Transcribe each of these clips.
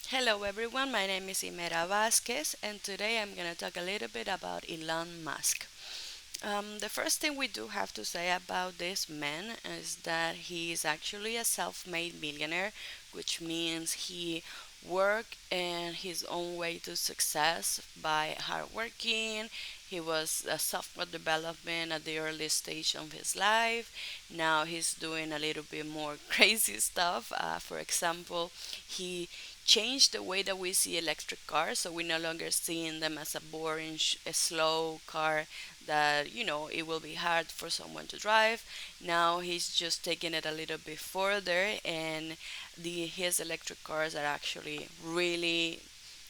Hello everyone, my name is Imera Vasquez, and today I'm going to talk a little bit about Elon Musk. The first thing we do have to say about this man is that he is actually a self made millionaire, which means he worked in his own way to success by hard working. He was a software development at the early stage of his life. Now he's doing a little bit more crazy stuff. For example, he changed the way that we see electric cars, so we're no longer seeing them as a boring, a slow car that it will be hard for someone to drive. Now he's just taking it a little bit further, and the his electric cars are actually really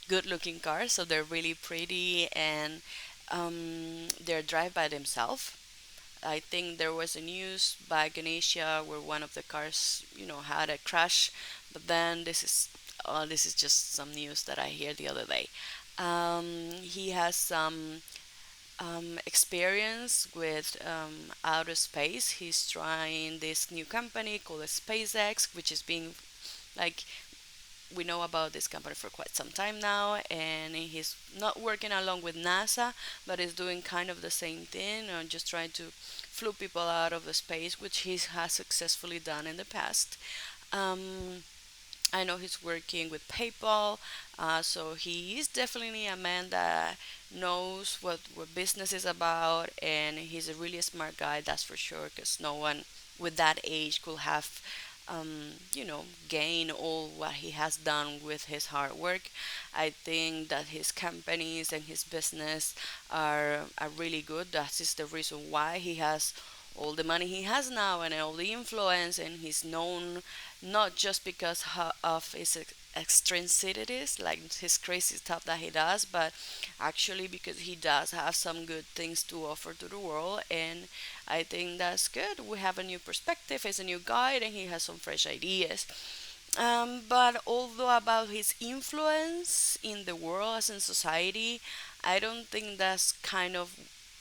good looking cars, so they're really pretty, and they're drive by themselves. I think there was a news back in Asia where one of the cars, had a crash, but then this is just some news that I hear the other day. He has some experience with outer space. He's trying this new company called SpaceX, which is being like we know about this company for quite some time now, and he's not working along with NASA, but is doing kind of the same thing, just trying to flew people out of the space, which he has successfully done in the past. Um, I know he's working with PayPal, so he is definitely a man that knows what business is about, and he's a really smart guy, that's for sure, because no one with that age could have, gain all what he has done with his hard work. I think that his companies and his business are really good. That is the reason why he has all the money he has now and all the influence, and he's known not just because of his eccentricities, like his crazy stuff that he does, but actually because he does have some good things to offer to the world, and I think that's good. We have a new perspective, he's a new guide, and he has some fresh ideas. But although about his influence in the world as in society, I don't think that's kind of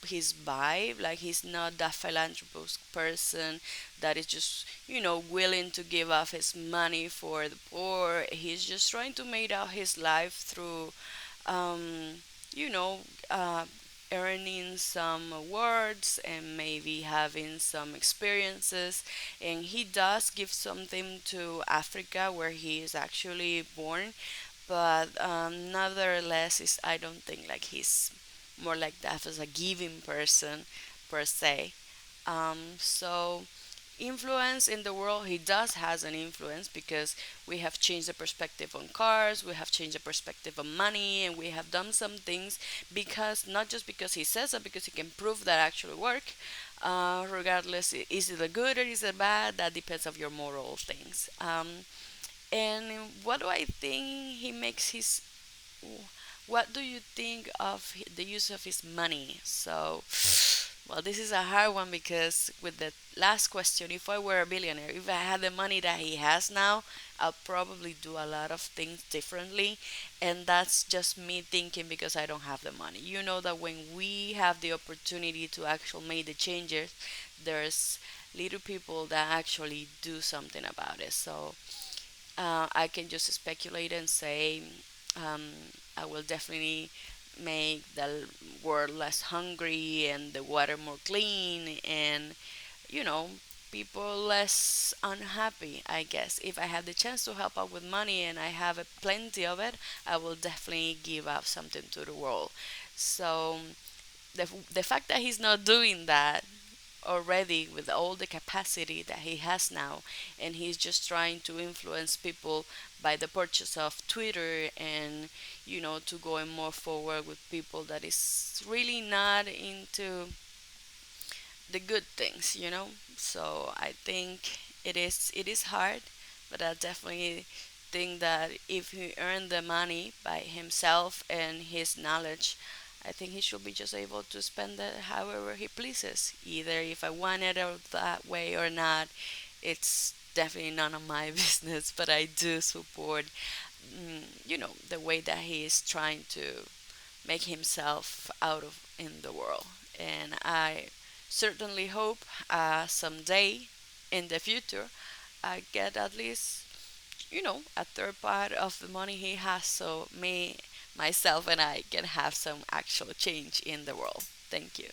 his vibe. Like he's not that philanthropist person that is just willing to give up his money for the poor. He's just trying to make out his life through um, you know, uh, earning some awards and maybe having some experiences. And he does give something to Africa where he is actually born, but nevertheless, is I don't think like he's more like that as a giving person per se. So influence in the world, he does has an influence because we have changed the perspective on cars, we have changed the perspective on money, and we have done some things because not just because he says it, because he can prove that actually work. Regardless, is it a good or is it bad? That depends of your moral things. And what do I think he makes his? What do you think of the use of his money? So, well, this is a hard one because with the last question, if I were a billionaire, if I had the money that he has now, I'll probably do a lot of things differently. And that's just me thinking because I don't have the money. You know that when we have the opportunity to actually make the changes, there's little people that actually do something about it. So I can just speculate and say um, I will definitely make the world less hungry and the water more clean, and you know people less unhappy. I guess if I have the chance to help out with money and I have plenty of it, I will definitely give up something to the world. So the fact that he's not doing that already with all the capacity that he has now, and he's just trying to influence people by the purchase of Twitter, and to going more forward with people that is really not into the good things. So I think it is hard, but I definitely think that if he earned the money by himself and his knowledge, I think he should be just able to spend it however he pleases. Either if I want it that way or not, it's definitely none of my business. But I do support, the way that he is trying to make himself out of in the world. And I certainly hope someday in the future I get at least a third part of the money he has, so me, myself, and I can have some actual change in the world. Thank you.